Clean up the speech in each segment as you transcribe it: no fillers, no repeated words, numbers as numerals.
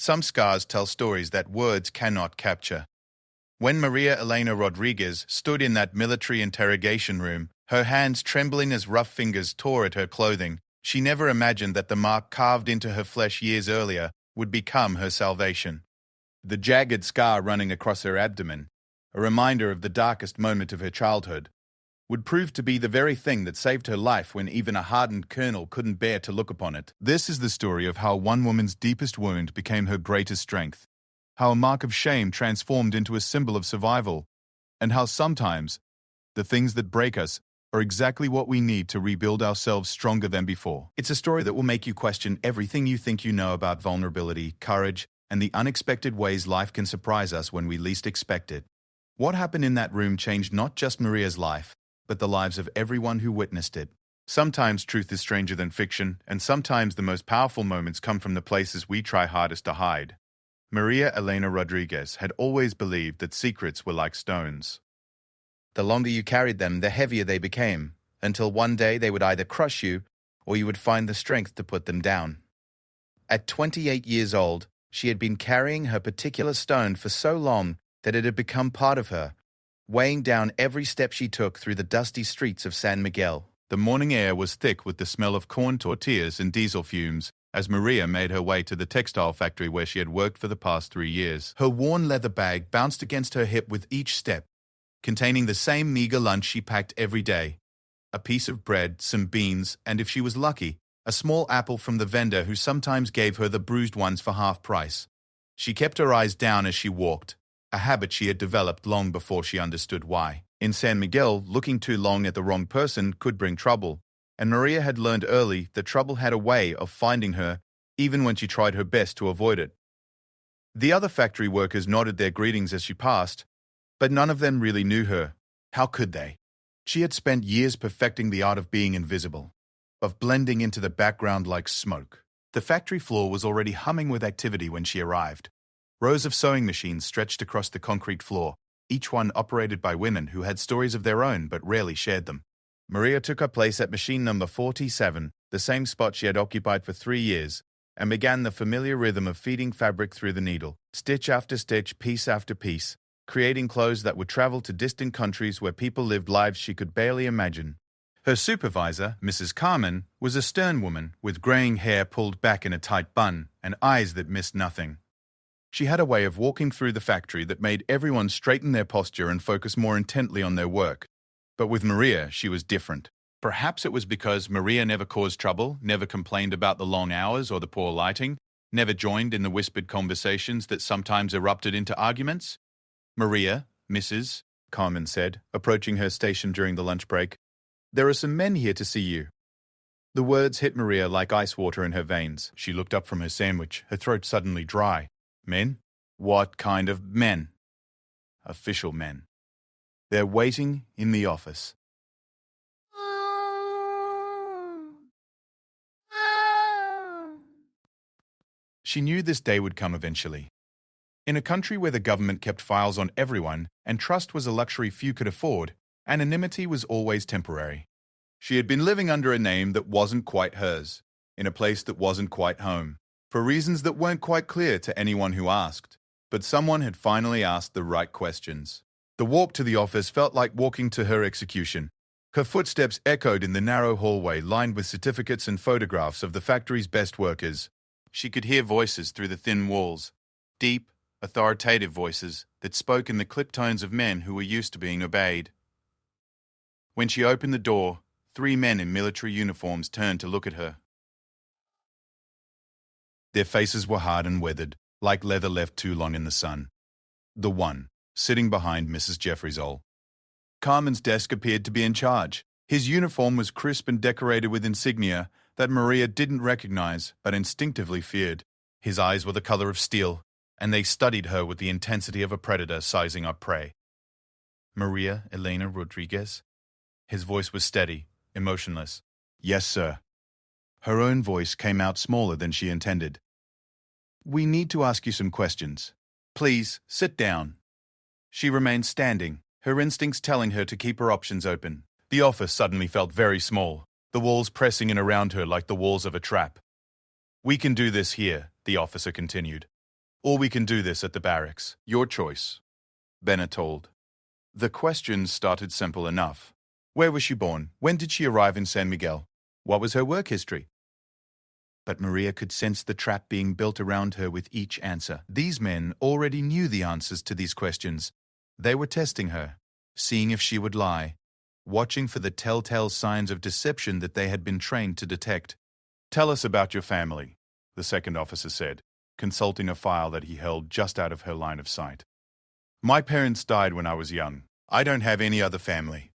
Some scars tell stories that words cannot capture. When Maria Elena Rodriguez stood in that military interrogation room, her hands trembling as rough fingers tore at her clothing, she never imagined that the mark carved into her flesh years earlier would become her salvation. The jagged scar running across her abdomen, a reminder of the darkest moment of her childhood, would prove to be the very thing that saved her life when even a hardened colonel couldn't bear to look upon it. This is the story of how one woman's deepest wound became her greatest strength, how a mark of shame transformed into a symbol of survival, and how sometimes the things that break us are exactly what we need to rebuild ourselves stronger than before. It's a story that will make you question everything you think you know about vulnerability, courage, and the unexpected ways life can surprise us when we least expect it. What happened in that room changed not just Maria's life, but the lives of everyone who witnessed it. Sometimes truth is stranger than fiction, and sometimes the most powerful moments come from the places we try hardest to hide. Maria Elena Rodriguez had always believed that secrets were like stones. The longer you carried them, the heavier they became, until one day they would either crush you or you would find the strength to put them down. At 28 years old, she had been carrying her particular stone for so long that it had become part of her, weighing down every step she took through the dusty streets of San Miguel. The morning air was thick with the smell of corn tortillas and diesel fumes as Maria made her way to the textile factory where she had worked for the past 3 years. Her worn leather bag bounced against her hip with each step, containing the same meager lunch she packed every day: a piece of bread, some beans, and if she was lucky, a small apple from the vendor who sometimes gave her the bruised ones for half price. She kept her eyes down as she walked, a habit she had developed long before she understood why. In San Miguel, looking too long at the wrong person could bring trouble, and Maria had learned early that trouble had a way of finding her, even when she tried her best to avoid it. The other factory workers nodded their greetings as she passed, but none of them really knew her. How could they? She had spent years perfecting the art of being invisible, of blending into the background like smoke. The factory floor was already humming with activity when she arrived. Rows of sewing machines stretched across the concrete floor, each one operated by women who had stories of their own but rarely shared them. Maria took her place at machine number 47, the same spot she had occupied for 3 years, and began the familiar rhythm of feeding fabric through the needle, stitch after stitch, piece after piece, creating clothes that would travel to distant countries where people lived lives she could barely imagine. Her supervisor, Mrs. Carmen, was a stern woman with graying hair pulled back in a tight bun and eyes that missed nothing. She had a way of walking through the factory that made everyone straighten their posture and focus more intently on their work. But with Maria, she was different. Perhaps it was because Maria never caused trouble, never complained about the long hours or the poor lighting, never joined in the whispered conversations that sometimes erupted into arguments. "Maria, Mrs." Carmen said, approaching her station during the lunch break, "there are some men here to see you." The words hit Maria like ice water in her veins. She looked up from her sandwich, her throat suddenly dry. Men? What kind of men? Official men. They're waiting in the office. She knew this day would come eventually. In a country where the government kept files on everyone and trust was a luxury few could afford, anonymity was always temporary. She had been living under a name that wasn't quite hers, in a place that wasn't quite home, for reasons that weren't quite clear to anyone who asked. But someone had finally asked the right questions. The walk to the office felt like walking to her execution. Her footsteps echoed in the narrow hallway lined with certificates and photographs of the factory's best workers. She could hear voices through the thin walls, deep, authoritative voices that spoke in the clipped tones of men who were used to being obeyed. When she opened the door, 3 men in military uniforms turned to look at her. Their faces were hard and weathered, like leather left too long in the sun. The one, sitting behind Mrs. Jeffreysall. Carmen's desk appeared to be in charge. His uniform was crisp and decorated with insignia that Maria didn't recognize but instinctively feared. His eyes were the color of steel, and they studied her with the intensity of a predator sizing up prey. "Maria Elena Rodriguez?" His voice was steady, emotionless. "Yes, sir." Her own voice came out smaller than she intended. "We need to ask you some questions. Please, sit down." She remained standing, her instincts telling her to keep her options open. The office suddenly felt very small, the walls pressing in around her like the walls of a trap. "We can do this here," the officer continued. Or we can do this at the barracks. Your choice, Bennett told. The questions started simple enough. Where was she born? When did she arrive in San Miguel? What was her work history? But Maria could sense the trap being built around her with each answer. These men already knew the answers to these questions. They were testing her, seeing if she would lie, watching for the telltale signs of deception that they had been trained to detect. Tell us about your family, the second officer said, consulting a file that he held just out of her line of sight. My parents died when I was young. I don't have any other family.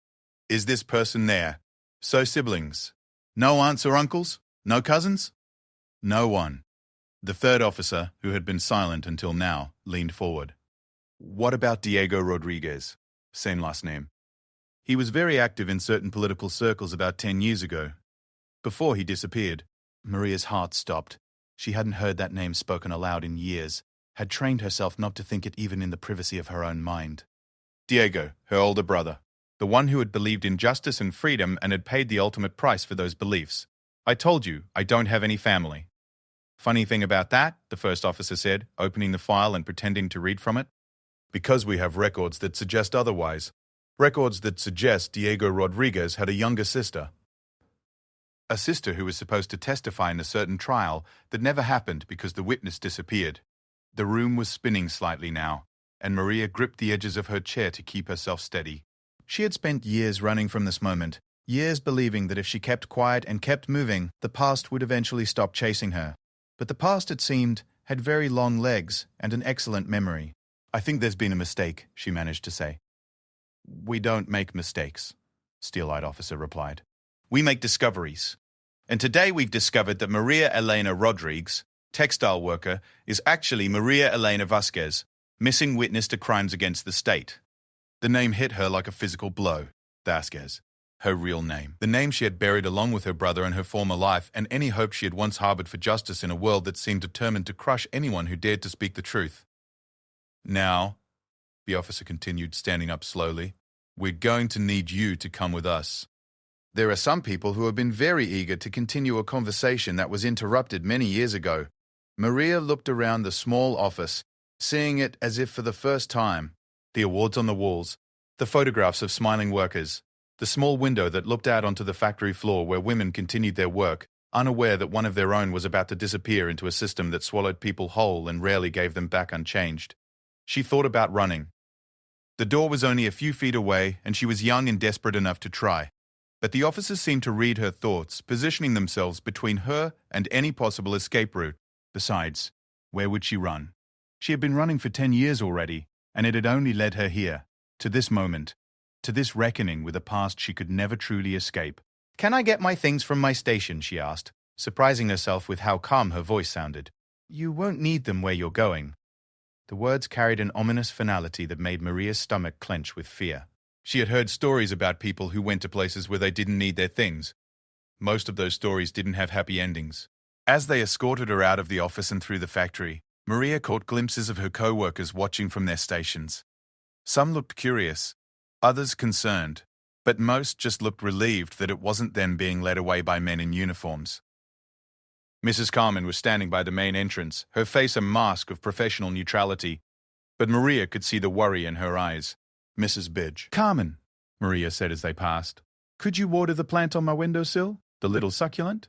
Is this person there? So siblings? No aunts or uncles? No cousins? No one. The third officer, who had been silent until now, leaned forward. What about Diego Rodriguez? Same last name. He was very active in certain political circles about 10 years ago. Before he disappeared, Maria's heart stopped. She hadn't heard that name spoken aloud in years, had trained herself not to think it even in the privacy of her own mind. Diego, her older brother, the one who had believed in justice and freedom and had paid the ultimate price for those beliefs. I told you, I don't have any family. Funny thing about that, the first officer said, opening the file and pretending to read from it. Because we have records that suggest otherwise. Records that suggest Diego Rodriguez had a younger sister. A sister who was supposed to testify in a certain trial that never happened because the witness disappeared. The room was spinning slightly now, and Maria gripped the edges of her chair to keep herself steady. She had spent years running from this moment, years believing that if she kept quiet and kept moving, the past would eventually stop chasing her. But the past, it seemed, had very long legs and an excellent memory. I think there's been a mistake, she managed to say. We don't make mistakes, Steel-Eyed Officer replied. We make discoveries. And today we've discovered that Maria Elena Rodriguez, textile worker, is actually Maria Elena Vasquez, missing witness to crimes against the state. The name hit her like a physical blow. Vasquez. Her real name. The name she had buried along with her brother and her former life and any hope she had once harbored for justice in a world that seemed determined to crush anyone who dared to speak the truth. Now, the officer continued, standing up slowly, we're going to need you to come with us. There are some people who have been very eager to continue a conversation that was interrupted many years ago. Maria looked around the small office, seeing it as if for the first time. The awards on the walls, the photographs of smiling workers, the small window that looked out onto the factory floor where women continued their work, unaware that one of their own was about to disappear into a system that swallowed people whole and rarely gave them back unchanged. She thought about running. The door was only a few feet away, and she was young and desperate enough to try. But the officers seemed to read her thoughts, positioning themselves between her and any possible escape route. Besides, where would she run? She had been running for 10 years already, and it had only led her here, to this moment, to this reckoning with a past she could never truly escape. Can I get my things from my station, she asked, surprising herself with how calm her voice sounded. You won't need them where you're going. The words carried an ominous finality that made Maria's stomach clench with fear. She had heard stories about people who went to places where they didn't need their things. Most of those stories didn't have happy endings. As they escorted her out of the office and through the factory, Maria caught glimpses of her co-workers watching from their stations. Some looked curious, others concerned, but most just looked relieved that it wasn't them being led away by men in uniforms. Mrs. Carmen was standing by the main entrance, her face a mask of professional neutrality, but Maria could see the worry in her eyes. Mrs. Bidge. Carmen, Maria said as they passed. Could you water the plant on my windowsill, the little succulent?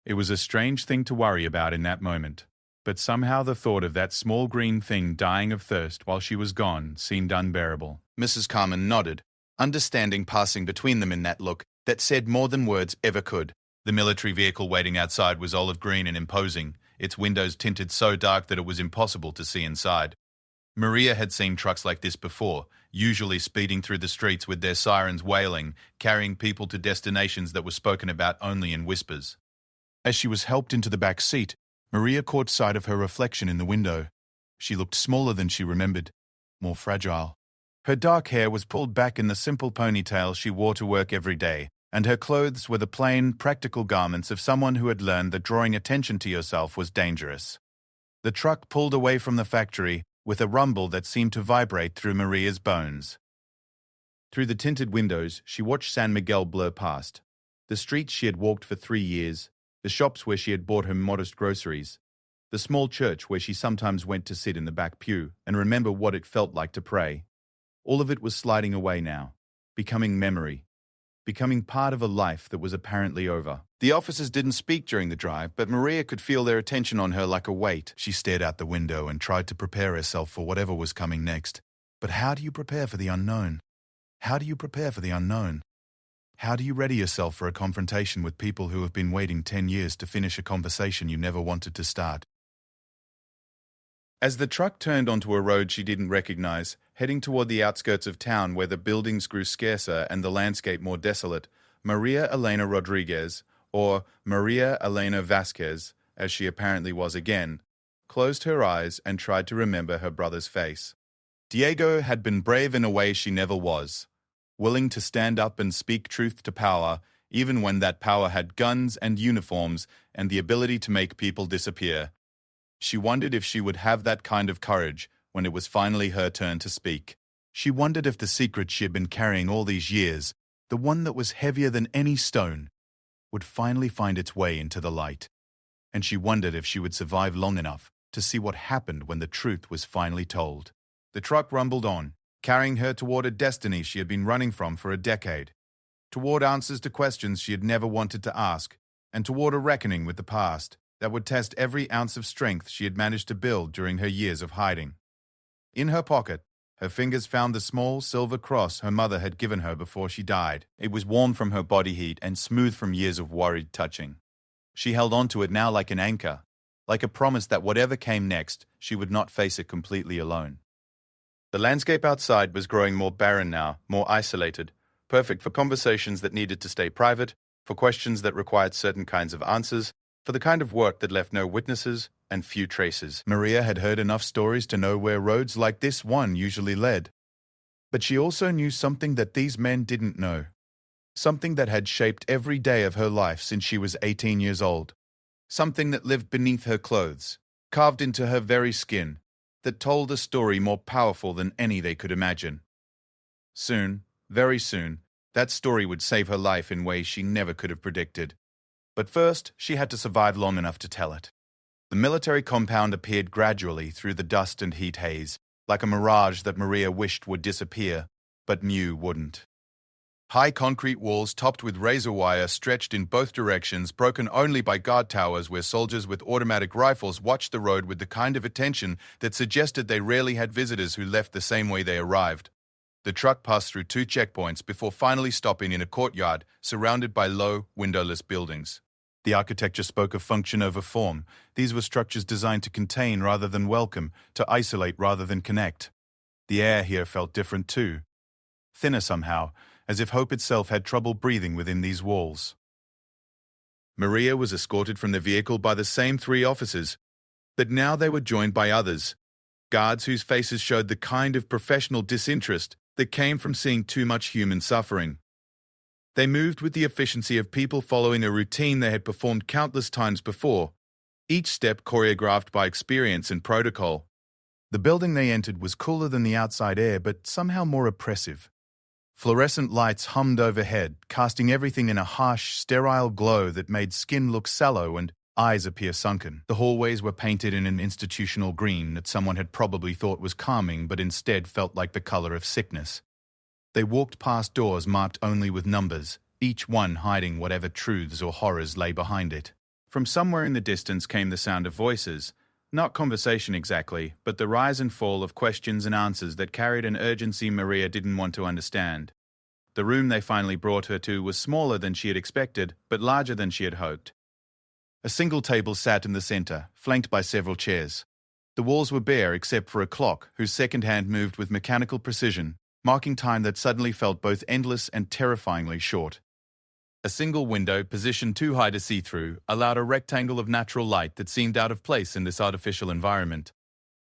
It was a strange thing to worry about in that moment, but somehow the thought of that small green thing dying of thirst while she was gone seemed unbearable. Mrs. Carmen nodded, understanding passing between them in that look that said more than words ever could. The military vehicle waiting outside was olive green and imposing, its windows tinted so dark that it was impossible to see inside. Maria had seen trucks like this before, usually speeding through the streets with their sirens wailing, carrying people to destinations that were spoken about only in whispers. As she was helped into the back seat, Maria caught sight of her reflection in the window. She looked smaller than she remembered, more fragile. Her dark hair was pulled back in the simple ponytail she wore to work every day, and her clothes were the plain, practical garments of someone who had learned that drawing attention to yourself was dangerous. The truck pulled away from the factory with a rumble that seemed to vibrate through Maria's bones. Through the tinted windows, she watched San Miguel blur past. The streets she had walked for 3 years, the shops where she had bought her modest groceries, the small church where she sometimes went to sit in the back pew and remember what it felt like to pray. All of it was sliding away now, becoming memory, becoming part of a life that was apparently over. The officers didn't speak during the drive, but Maria could feel their attention on her like a weight. She stared out the window and tried to prepare herself for whatever was coming next. But how do you prepare for the unknown? How do you prepare for the unknown? How do you ready yourself for a confrontation with people who have been waiting 10 years to finish a conversation you never wanted to start? As the truck turned onto a road she didn't recognize, heading toward the outskirts of town where the buildings grew scarcer and the landscape more desolate, Maria Elena Rodriguez, or Maria Elena Vasquez, as she apparently was again, closed her eyes and tried to remember her brother's face. Diego had been brave in a way she never was, willing to stand up and speak truth to power, even when that power had guns and uniforms and the ability to make people disappear. She wondered if she would have that kind of courage when it was finally her turn to speak. She wondered if the secret she had been carrying all these years, the one that was heavier than any stone, would finally find its way into the light. And she wondered if she would survive long enough to see what happened when the truth was finally told. The truck rumbled on, carrying her toward a destiny she had been running from for a decade, toward answers to questions she had never wanted to ask, and toward a reckoning with the past that would test every ounce of strength she had managed to build during her years of hiding. In her pocket, her fingers found the small silver cross her mother had given her before she died. It was warm from her body heat and smooth from years of worried touching. She held onto it now like an anchor, like a promise that whatever came next, she would not face it completely alone. The landscape outside was growing more barren now, more isolated, perfect for conversations that needed to stay private, for questions that required certain kinds of answers, for the kind of work that left no witnesses and few traces. Maria had heard enough stories to know where roads like this one usually led. But she also knew something that these men didn't know. Something that had shaped every day of her life since she was 18 years old. Something that lived beneath her clothes, carved into her very skin, that told a story more powerful than any they could imagine. Soon, very soon, that story would save her life in ways she never could have predicted. But first, she had to survive long enough to tell it. The military compound appeared gradually through the dust and heat haze, like a mirage that Maria wished would disappear, but knew wouldn't. High concrete walls topped with razor wire stretched in both directions, broken only by guard towers where soldiers with automatic rifles watched the road with the kind of attention that suggested they rarely had visitors who left the same way they arrived. The truck passed through 2 checkpoints before finally stopping in a courtyard surrounded by low, windowless buildings. The architecture spoke of function over form. These were structures designed to contain rather than welcome, to isolate rather than connect. The air here felt different too. Thinner somehow, as if hope itself had trouble breathing within these walls. Maria was escorted from the vehicle by the same 3 officers, but now they were joined by others, guards whose faces showed the kind of professional disinterest that came from seeing too much human suffering. They moved with the efficiency of people following a routine they had performed countless times before, each step choreographed by experience and protocol. The building they entered was cooler than the outside air, but somehow more oppressive. Fluorescent lights hummed overhead, casting everything in a harsh, sterile glow that made skin look sallow and eyes appear sunken. The hallways were painted in an institutional green that someone had probably thought was calming but instead felt like the color of sickness. They walked past doors marked only with numbers, each one hiding whatever truths or horrors lay behind it. From somewhere in the distance came the sound of voices, not conversation exactly, but the rise and fall of questions and answers that carried an urgency Maria didn't want to understand. The room they finally brought her to was smaller than she had expected, but larger than she had hoped. A single table sat in the center, flanked by several chairs. The walls were bare except for a clock, whose second hand moved with mechanical precision, marking time that suddenly felt both endless and terrifyingly short. A single window, positioned too high to see through, allowed a rectangle of natural light that seemed out of place in this artificial environment.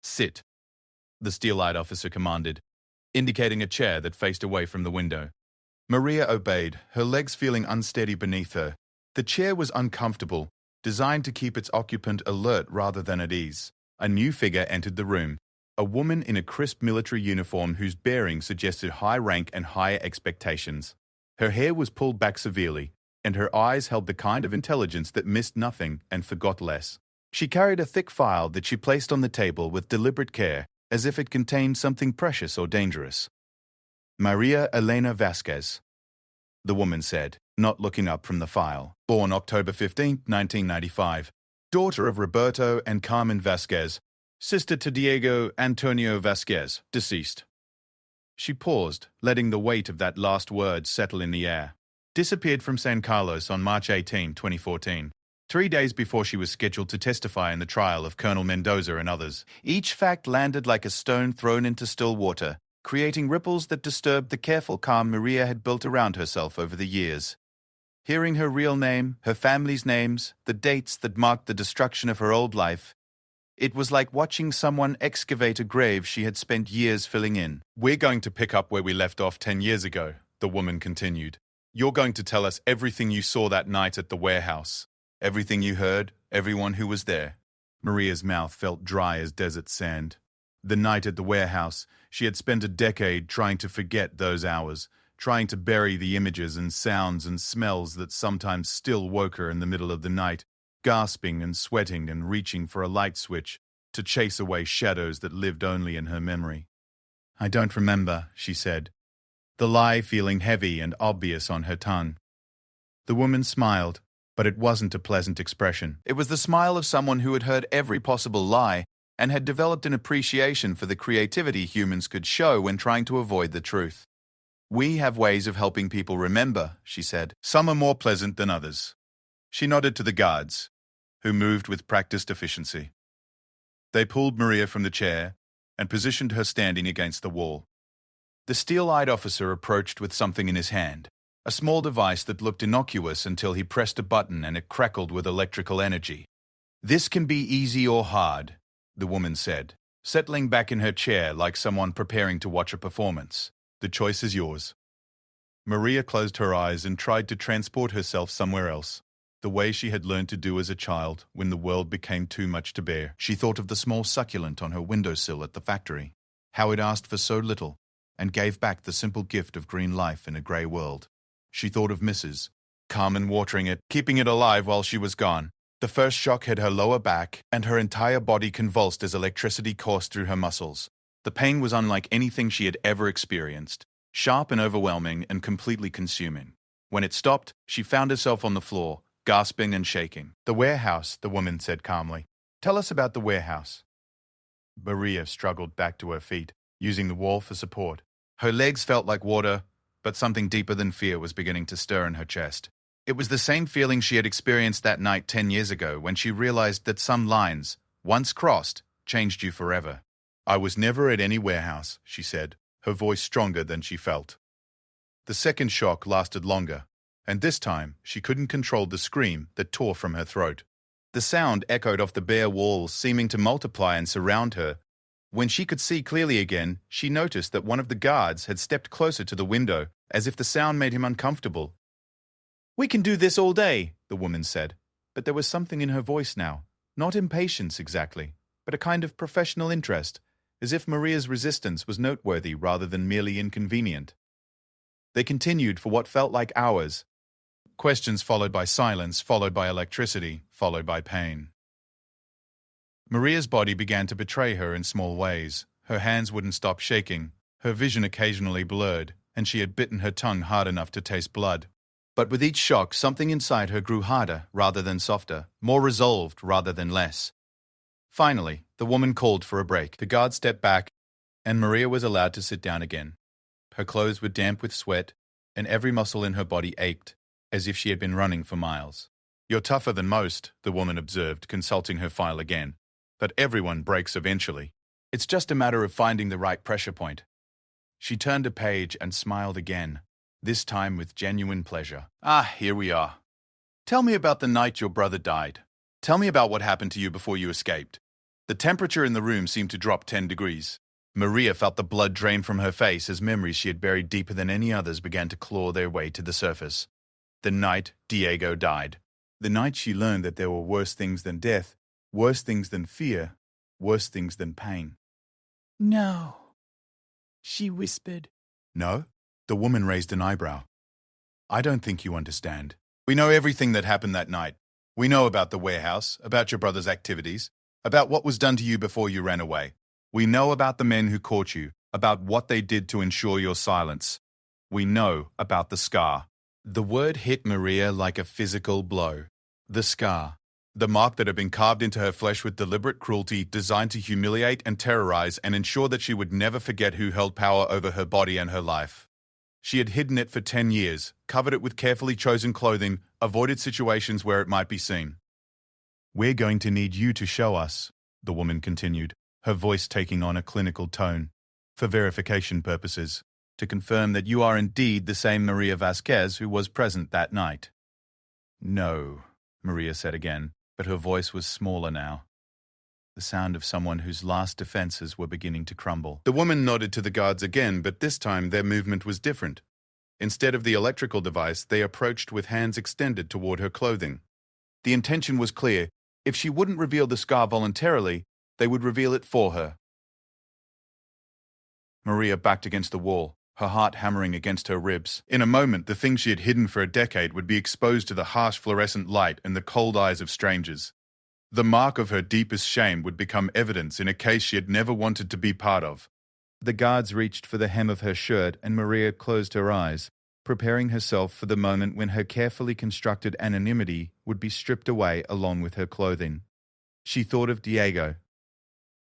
"Sit," the steel-eyed officer commanded, indicating a chair that faced away from the window. Maria obeyed, her legs feeling unsteady beneath her. The chair was uncomfortable, designed to keep its occupant alert rather than at ease. A new figure entered the room, a woman in a crisp military uniform whose bearing suggested high rank and higher expectations. Her hair was pulled back severely, and her eyes held the kind of intelligence that missed nothing and forgot less. She carried a thick file that she placed on the table with deliberate care, as if it contained something precious or dangerous. Maria Elena Vasquez, the woman said, not looking up from the file. Born October 15, 1995. Daughter of Roberto and Carmen Vasquez. Sister to Diego Antonio Vasquez, deceased. She paused, letting the weight of that last word settle in the air. Disappeared from San Carlos on March 18, 2014. 3 days before she was scheduled to testify in the trial of Colonel Mendoza and others. Each fact landed like a stone thrown into still water, creating ripples that disturbed the careful calm Maria had built around herself over the years. Hearing her real name, her family's names, the dates that marked the destruction of her old life, it was like watching someone excavate a grave she had spent years filling in. "We're going to pick up where we left off 10 years ago," the woman continued. "You're going to tell us everything you saw that night at the warehouse. Everything you heard, everyone who was there." Maria's mouth felt dry as desert sand. The night at the warehouse, she had spent a decade trying to forget those hours, trying to bury the images and sounds and smells that sometimes still woke her in the middle of the night, gasping and sweating and reaching for a light switch to chase away shadows that lived only in her memory. "I don't remember," she said, the lie feeling heavy and obvious on her tongue. The woman smiled, but it wasn't a pleasant expression. It was the smile of someone who had heard every possible lie and had developed an appreciation for the creativity humans could show when trying to avoid the truth. "We have ways of helping people remember," she said. "Some are more pleasant than others." She nodded to the guards, who moved with practiced efficiency. They pulled Maria from the chair and positioned her standing against the wall. The steel-eyed officer approached with something in his hand, a small device that looked innocuous until he pressed a button and it crackled with electrical energy. "This can be easy or hard," the woman said, settling back in her chair like someone preparing to watch a performance. "The choice is yours." Maria closed her eyes and tried to transport herself somewhere else, the way she had learned to do as a child when the world became too much to bear. She thought of the small succulent on her windowsill at the factory, how it asked for so little and gave back the simple gift of green life in a grey world. She thought of Mrs. Carmen watering it, keeping it alive while she was gone. The first shock hit her lower back, and her entire body convulsed as electricity coursed through her muscles. The pain was unlike anything she had ever experienced, sharp and overwhelming and completely consuming. When it stopped, she found herself on the floor, gasping and shaking. "The warehouse," the woman said calmly. "Tell us about the warehouse." Maria struggled back to her feet, using the wall for support. Her legs felt like water, but something deeper than fear was beginning to stir in her chest. It was the same feeling she had experienced that night 10 years ago when she realized that some lines, once crossed, changed you forever. "I was never at any warehouse," she said, her voice stronger than she felt. The second shock lasted longer, and this time she couldn't control the scream that tore from her throat. The sound echoed off the bare walls, seeming to multiply and surround her. When she could see clearly again, she noticed that one of the guards had stepped closer to the window, as if the sound made him uncomfortable. "We can do this all day," the woman said, but there was something in her voice now, not impatience exactly, but a kind of professional interest, as if Maria's resistance was noteworthy rather than merely inconvenient. They continued for what felt like hours. Questions followed by silence, followed by electricity, followed by pain. Maria's body began to betray her in small ways. Her hands wouldn't stop shaking, her vision occasionally blurred, and she had bitten her tongue hard enough to taste blood. But with each shock, something inside her grew harder rather than softer, more resolved rather than less. Finally, the woman called for a break. The guard stepped back, and Maria was allowed to sit down again. Her clothes were damp with sweat, and every muscle in her body ached, as if she had been running for miles. "You're tougher than most," the woman observed, consulting her file again. "But everyone breaks eventually. It's just a matter of finding the right pressure point." She turned a page and smiled again, this time with genuine pleasure. "Here we are. Tell me about the night your brother died. Tell me about what happened to you before you escaped." The temperature in the room seemed to drop 10 degrees. Maria felt the blood drain from her face as memories she had buried deeper than any others began to claw their way to the surface. The night Diego died. The night she learned that there were worse things than death, worse things than fear, worse things than pain. "No," she whispered. "No?" The woman raised an eyebrow. "I don't think you understand. We know everything that happened that night. We know about the warehouse, about your brother's activities, about what was done to you before you ran away. We know about the men who caught you, about what they did to ensure your silence. We know about the scar." The word hit Maria like a physical blow. The scar. The mark that had been carved into her flesh with deliberate cruelty, designed to humiliate and terrorize and ensure that she would never forget who held power over her body and her life. She had hidden it for 10 years, covered it with carefully chosen clothing, avoided situations where it might be seen. "We're going to need you to show us," the woman continued, her voice taking on a clinical tone, "for verification purposes, to confirm that you are indeed the same Maria Vasquez who was present that night." "No," Maria said again, but her voice was smaller now, the sound of someone whose last defenses were beginning to crumble. The woman nodded to the guards again, but this time their movement was different. Instead of the electrical device, they approached with hands extended toward her clothing. The intention was clear. If she wouldn't reveal the scar voluntarily, they would reveal it for her. Maria backed against the wall, her heart hammering against her ribs. In a moment, the thing she had hidden for a decade would be exposed to the harsh fluorescent light and the cold eyes of strangers. The mark of her deepest shame would become evidence in a case she had never wanted to be part of. The guards reached for the hem of her shirt and Maria closed her eyes, preparing herself for the moment when her carefully constructed anonymity would be stripped away along with her clothing. She thought of Diego,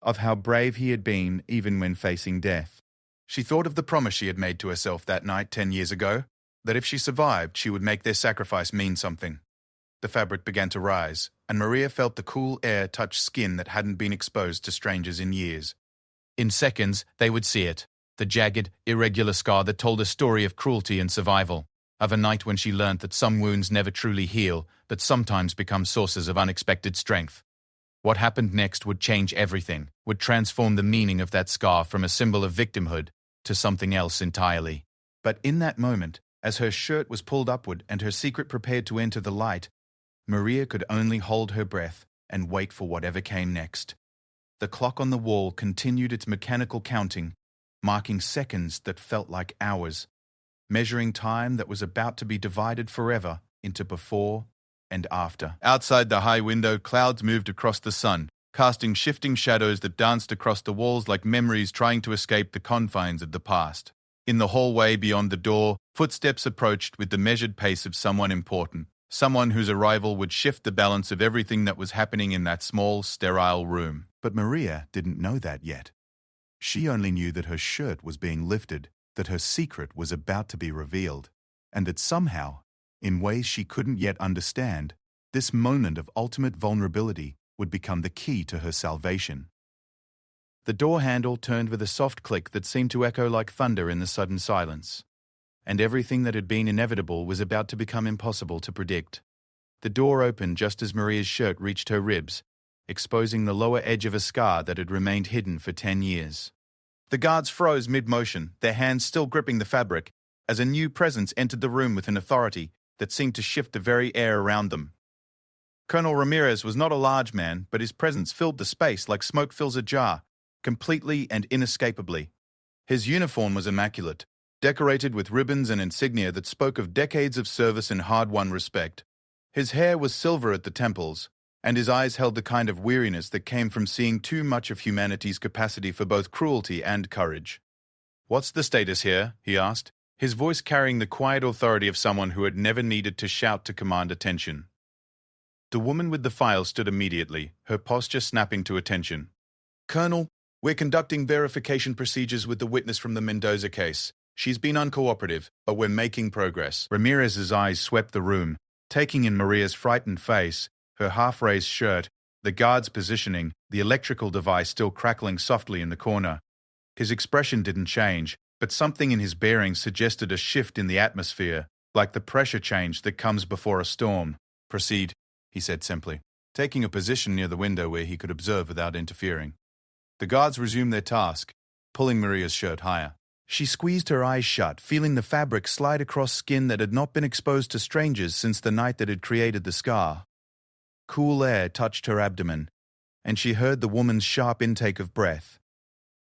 of how brave he had been even when facing death. She thought of the promise she had made to herself that night 10 years ago, that if she survived, she would make their sacrifice mean something. The fabric began to rise, and Maria felt the cool air touch skin that hadn't been exposed to strangers in years. In seconds, they would see it, the jagged, irregular scar that told a story of cruelty and survival, of a night when she learned that some wounds never truly heal, but sometimes become sources of unexpected strength. What happened next would change everything, would transform the meaning of that scar from a symbol of victimhood to something else entirely. But in that moment, as her shirt was pulled upward and her secret prepared to enter the light, Maria could only hold her breath and wait for whatever came next. The clock on the wall continued its mechanical counting, marking seconds that felt like hours, measuring time that was about to be divided forever into before and after. Outside the high window, clouds moved across the sun, casting shifting shadows that danced across the walls like memories trying to escape the confines of the past. In the hallway beyond the door, footsteps approached with the measured pace of someone important, someone whose arrival would shift the balance of everything that was happening in that small, sterile room. But Maria didn't know that yet. She only knew that her shirt was being lifted, that her secret was about to be revealed, and that somehow, in ways she couldn't yet understand, this moment of ultimate vulnerability would become the key to her salvation. The door handle turned with a soft click that seemed to echo like thunder in the sudden silence, and everything that had been inevitable was about to become impossible to predict. The door opened just as Maria's shirt reached her ribs, exposing the lower edge of a scar that had remained hidden for 10 years. The guards froze mid-motion, their hands still gripping the fabric, as a new presence entered the room with an authority that seemed to shift the very air around them. Colonel Ramirez was not a large man, but his presence filled the space like smoke fills a jar, completely and inescapably. His uniform was immaculate, decorated with ribbons and insignia that spoke of decades of service and hard-won respect. His hair was silver at the temples, and his eyes held the kind of weariness that came from seeing too much of humanity's capacity for both cruelty and courage. "What's the status here?" he asked, his voice carrying the quiet authority of someone who had never needed to shout to command attention. The woman with the file stood immediately, her posture snapping to attention. "Colonel, we're conducting verification procedures with the witness from the Mendoza case. She's been uncooperative, but we're making progress." Ramirez's eyes swept the room, taking in Maria's frightened face, her half-raised shirt, the guard's positioning, the electrical device still crackling softly in the corner. His expression didn't change, but something in his bearing suggested a shift in the atmosphere, like the pressure change that comes before a storm. "Proceed," he said simply, taking a position near the window where he could observe without interfering. The guards resumed their task, pulling Maria's shirt higher. She squeezed her eyes shut, feeling the fabric slide across skin that had not been exposed to strangers since the night that had created the scar. Cool air touched her abdomen, and she heard the woman's sharp intake of breath.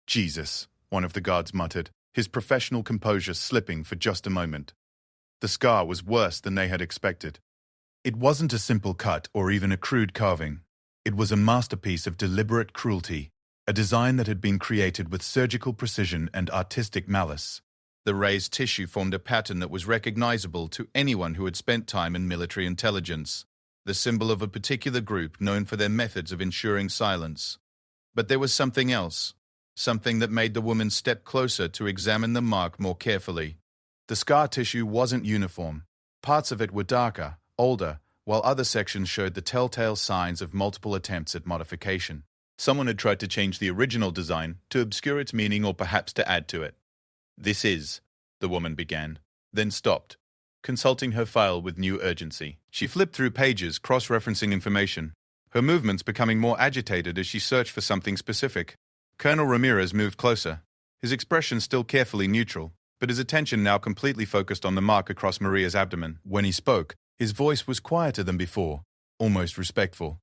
"Jesus," one of the guards muttered, his professional composure slipping for just a moment. The scar was worse than they had expected. It wasn't a simple cut or even a crude carving. It was a masterpiece of deliberate cruelty, a design that had been created with surgical precision and artistic malice. The raised tissue formed a pattern that was recognizable to anyone who had spent time in military intelligence, the symbol of a particular group known for their methods of ensuring silence. But there was something else, something that made the woman step closer to examine the mark more carefully. The scar tissue wasn't uniform. Parts of it were darker, older, while other sections showed the telltale signs of multiple attempts at modification. Someone had tried to change the original design to obscure its meaning or perhaps to add to it. "This is," the woman began, then stopped, consulting her file with new urgency. She flipped through pages, cross-referencing information, her movements becoming more agitated as she searched for something specific. Colonel Ramirez moved closer, his expression still carefully neutral, but his attention now completely focused on the mark across Maria's abdomen. When he spoke, his voice was quieter than before, almost respectful.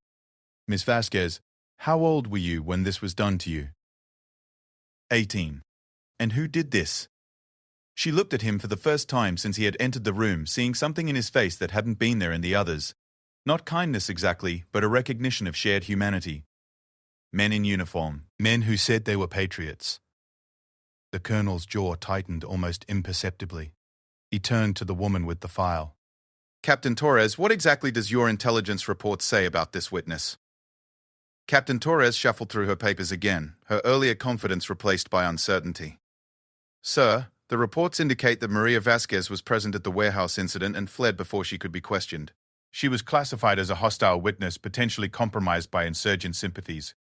"Miss Vasquez, how old were you when this was done to you?" 18. "And who did this?" She looked at him for the first time since he had entered the room, seeing something in his face that hadn't been there in the others. Not kindness exactly, but a recognition of shared humanity. Men in uniform, men who said they were patriots. The colonel's jaw tightened almost imperceptibly. He turned to the woman with the file. "Captain Torres, what exactly does your intelligence report say about this witness?" Captain Torres shuffled through her papers again, her earlier confidence replaced by uncertainty. "Sir, the reports indicate that Maria Vasquez was present at the warehouse incident and fled before she could be questioned. She was classified as a hostile witness potentially compromised by insurgent sympathies.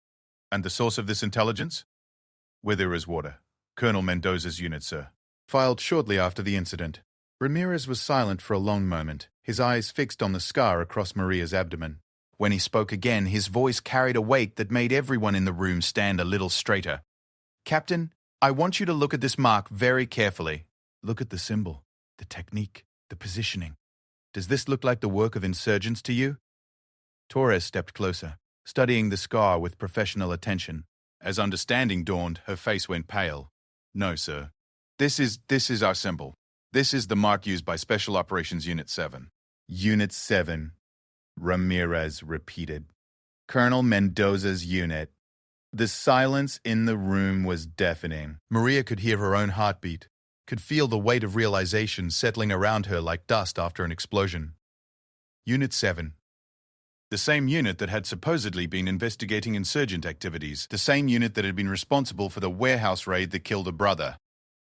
And the source of this intelligence? Where there is water. Colonel Mendoza's unit, sir." Filed shortly after the incident. Ramirez was silent for a long moment, his eyes fixed on the scar across Maria's abdomen. When he spoke again, his voice carried a weight that made everyone in the room stand a little straighter. "Captain, I want you to look at this mark very carefully. Look at the symbol, the technique, the positioning. Does this look like the work of insurgents to you?" Torres stepped closer, studying the scar with professional attention. As understanding dawned, her face went pale. "No, sir. This is our symbol. This is the mark used by Special Operations Unit 7. "Unit 7, Ramirez repeated. "Colonel Mendoza's unit." The silence in the room was deafening. Maria could hear her own heartbeat, could feel the weight of realization settling around her like dust after an explosion. Unit 7. The same unit that had supposedly been investigating insurgent activities, the same unit that had been responsible for the warehouse raid that killed a brother.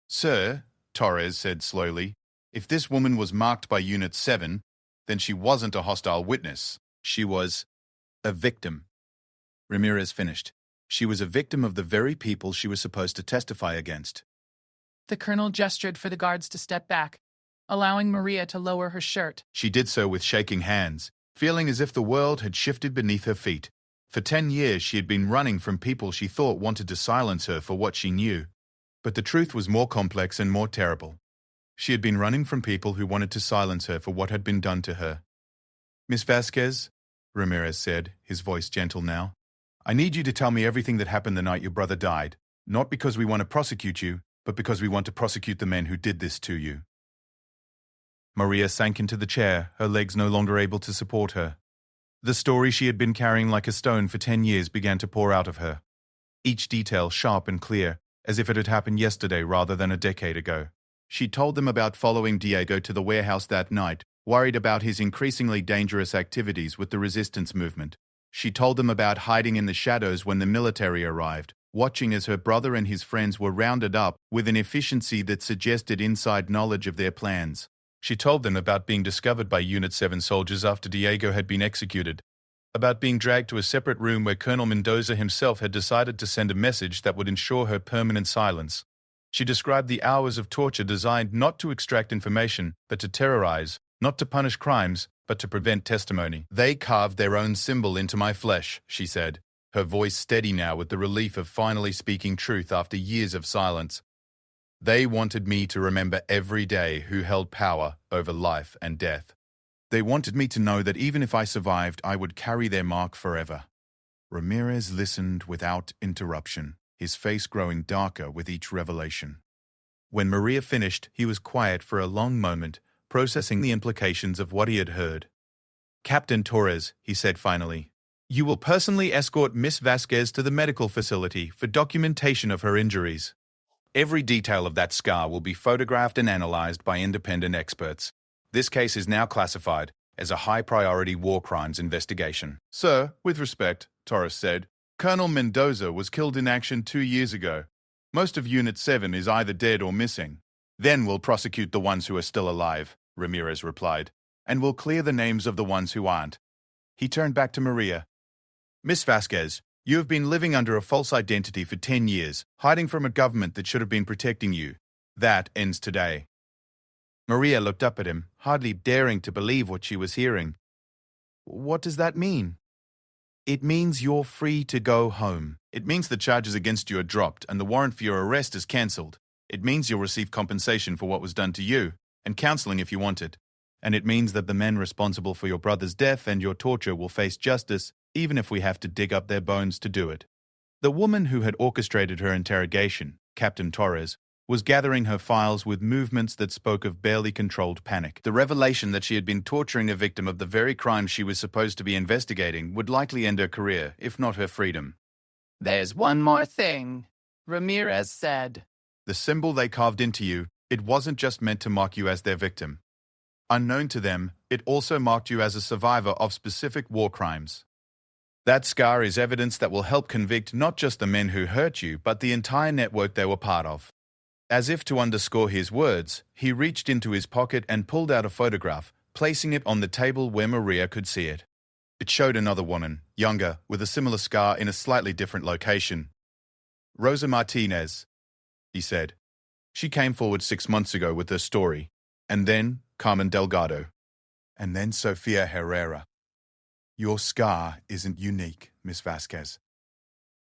"Sir," Torres said slowly, "if this woman was marked by Unit 7, then she wasn't a hostile witness. She was a victim." Ramirez finished. She was a victim of the very people she was supposed to testify against. The colonel gestured for the guards to step back, allowing Maria to lower her shirt. She did so with shaking hands, feeling as if the world had shifted beneath her feet. For 10 years she had been running from people she thought wanted to silence her for what she knew. But the truth was more complex and more terrible. She had been running from people who wanted to silence her for what had been done to her. "Miss Vasquez," Ramirez said, his voice gentle now, "I need you to tell me everything that happened the night your brother died, not because we want to prosecute you, but because we want to prosecute the men who did this to you." Maria sank into the chair, her legs no longer able to support her. The story she had been carrying like a stone for 10 years began to pour out of her. Each detail sharp and clear, as if it had happened yesterday rather than a decade ago. She told them about following Diego to the warehouse that night, worried about his increasingly dangerous activities with the resistance movement. She told them about hiding in the shadows when the military arrived, watching as her brother and his friends were rounded up with an efficiency that suggested inside knowledge of their plans. She told them about being discovered by Unit 7 soldiers after Diego had been executed, about being dragged to a separate room where Colonel Mendoza himself had decided to send a message that would ensure her permanent silence. She described the hours of torture designed not to extract information, but to terrorize, not to punish crimes, but to prevent testimony. "They carved their own symbol into my flesh," she said, her voice steady now with the relief of finally speaking truth after years of silence. "They wanted me to remember every day who held power over life and death. They wanted me to know that even if I survived, I would carry their mark forever." Ramirez listened without interruption, his face growing darker with each revelation. When Maria finished, he was quiet for a long moment, processing the implications of what he had heard. Captain Torres, he said finally, you will personally escort Miss Vasquez to the medical facility for documentation of her injuries. Every detail of that scar will be photographed and analyzed by independent experts. This case is now classified as a high-priority war crimes investigation. Sir, with respect, Torres said, Colonel Mendoza was killed in action 2 years ago. Most of Unit 7 is either dead or missing. Then we'll prosecute the ones who are still alive, Ramirez replied, and we'll clear the names of the ones who aren't. He turned back to Maria. Miss Vasquez, you have been living under a false identity for 10 years, hiding from a government that should have been protecting you. That ends today. Maria looked up at him, hardly daring to believe what she was hearing. What does that mean? It means you're free to go home. It means the charges against you are dropped and the warrant for your arrest is cancelled. It means you'll receive compensation for what was done to you, and counselling if you want it. And it means that the men responsible for your brother's death and your torture will face justice, even if we have to dig up their bones to do it. The woman who had orchestrated her interrogation, Captain Torres, was gathering her files with movements that spoke of barely controlled panic. The revelation that she had been torturing a victim of the very crime she was supposed to be investigating would likely end her career, if not her freedom. There's one more thing, Ramirez said. The symbol they carved into you, it wasn't just meant to mark you as their victim. Unknown to them, it also marked you as a survivor of specific war crimes. That scar is evidence that will help convict not just the men who hurt you, but the entire network they were part of. As if to underscore his words, he reached into his pocket and pulled out a photograph, placing it on the table where Maria could see it. It showed another woman, younger, with a similar scar in a slightly different location. Rosa Martinez, he said. She came forward 6 months ago with her story. And then Carmen Delgado. And then Sofia Herrera. Your scar isn't unique, Miss Vasquez.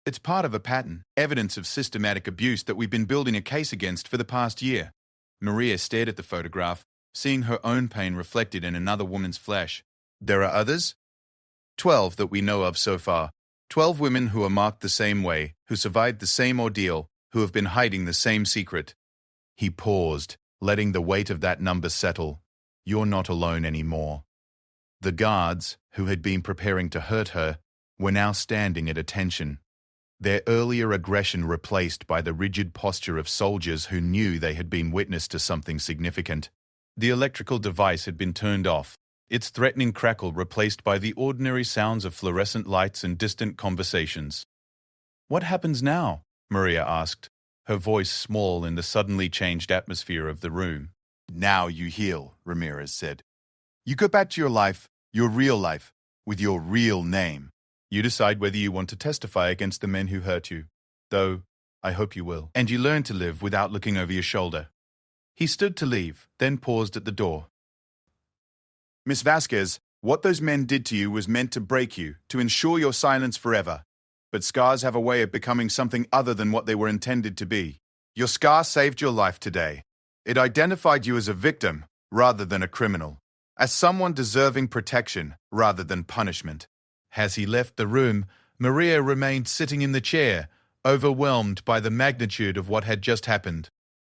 It's part of a pattern, evidence of systematic abuse that we've been building a case against for the past year. Maria stared at the photograph, seeing her own pain reflected in another woman's flesh. There are others? 12 that we know of so far. 12 women who are marked the same way, who survived the same ordeal, who have been hiding the same secret. He paused, letting the weight of that number settle. You're not alone anymore. The guards, who had been preparing to hurt her, were now standing at attention. Their earlier aggression replaced by the rigid posture of soldiers who knew they had been witness to something significant. The electrical device had been turned off, its threatening crackle replaced by the ordinary sounds of fluorescent lights and distant conversations. What happens now? Maria asked, her voice small in the suddenly changed atmosphere of the room. Now you heal, Ramirez said. You go back to your life, your real life, with your real name. You decide whether you want to testify against the men who hurt you. Though, I hope you will. And you learn to live without looking over your shoulder. He stood to leave, then paused at the door. Miss Vasquez, what those men did to you was meant to break you, to ensure your silence forever. But scars have a way of becoming something other than what they were intended to be. Your scar saved your life today. It identified you as a victim rather than a criminal, as someone deserving protection rather than punishment. As he left the room, Maria remained sitting in the chair, overwhelmed by the magnitude of what had just happened.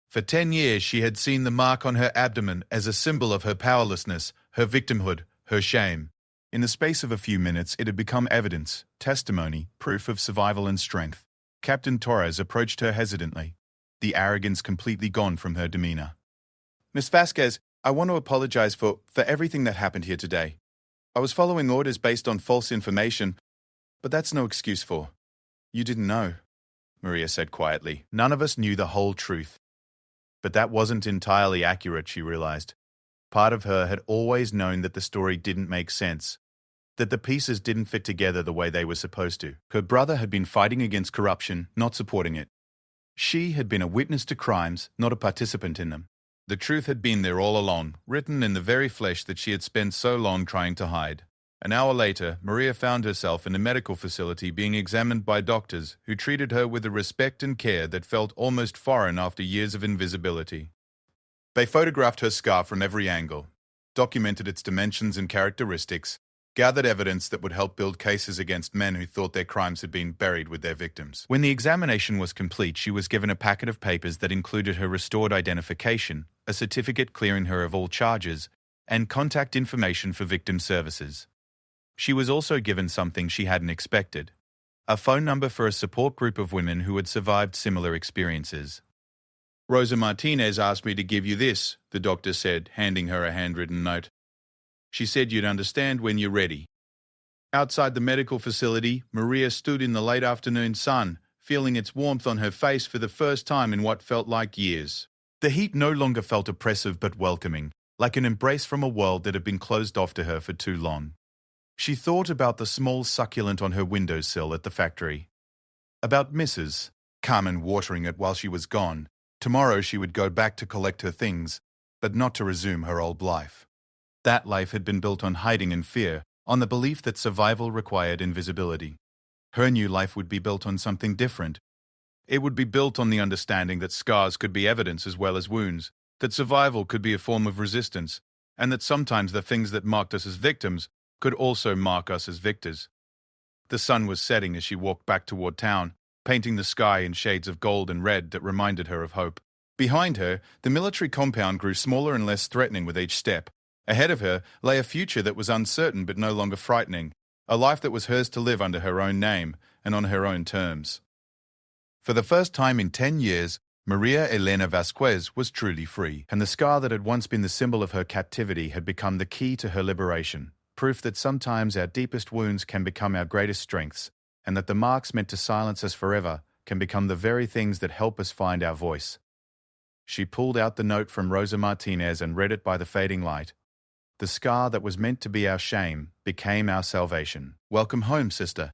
For 10 years she had seen the mark on her abdomen as a symbol of her powerlessness, her victimhood, her shame. In the space of a few minutes it had become evidence, testimony, proof of survival and strength. Captain Torres approached her hesitantly, the arrogance completely gone from her demeanor. Miss Vasquez, I want to apologize for everything that happened here today. I was following orders based on false information, but that's no excuse for. You didn't know, Maria said quietly. None of us knew the whole truth. But that wasn't entirely accurate, she realized. Part of her had always known that the story didn't make sense, that the pieces didn't fit together the way they were supposed to. Her brother had been fighting against corruption, not supporting it. She had been a witness to crimes, not a participant in them. The truth had been there all along, written in the very flesh that she had spent so long trying to hide. An hour later, Maria found herself in a medical facility being examined by doctors who treated her with a respect and care that felt almost foreign after years of invisibility. They photographed her scar from every angle, documented its dimensions and characteristics, gathered evidence that would help build cases against men who thought their crimes had been buried with their victims. When the examination was complete, she was given a packet of papers that included her restored identification, a certificate clearing her of all charges, and contact information for victim services. She was also given something she hadn't expected: a phone number for a support group of women who had survived similar experiences. "Rosa Martinez asked me to give you this," the doctor said, handing her a handwritten note. "She said you'd understand when you're ready." Outside the medical facility, Maria stood in the late afternoon sun, feeling its warmth on her face for the first time in what felt like years. The heat no longer felt oppressive but welcoming, like an embrace from a world that had been closed off to her for too long. She thought about the small succulent on her windowsill at the factory. About Mrs. Carmen watering it while she was gone. Tomorrow she would go back to collect her things, but not to resume her old life. That life had been built on hiding and fear, on the belief that survival required invisibility. Her new life would be built on something different. It would be built on the understanding that scars could be evidence as well as wounds, that survival could be a form of resistance, and that sometimes the things that marked us as victims could also mark us as victors. The sun was setting as she walked back toward town, painting the sky in shades of gold and red that reminded her of hope. Behind her, the military compound grew smaller and less threatening with each step. Ahead of her lay a future that was uncertain but no longer frightening, a life that was hers to live under her own name and on her own terms. For the first time in 10 years, Maria Elena Vasquez was truly free, and the scar that had once been the symbol of her captivity had become the key to her liberation, proof that sometimes our deepest wounds can become our greatest strengths, and that the marks meant to silence us forever can become the very things that help us find our voice. She pulled out the note from Rosa Martinez and read it by the fading light. The scar that was meant to be our shame became our salvation. "Welcome home, sister."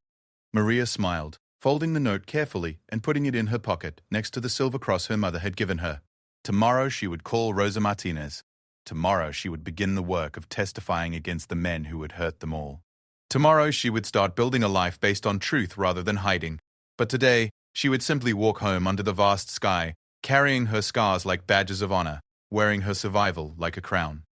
Maria smiled, folding the note carefully and putting it in her pocket next to the silver cross her mother had given her. Tomorrow she would call Rosa Martinez. Tomorrow she would begin the work of testifying against the men who had hurt them all. Tomorrow she would start building a life based on truth rather than hiding. But today she would simply walk home under the vast sky, carrying her scars like badges of honor, wearing her survival like a crown.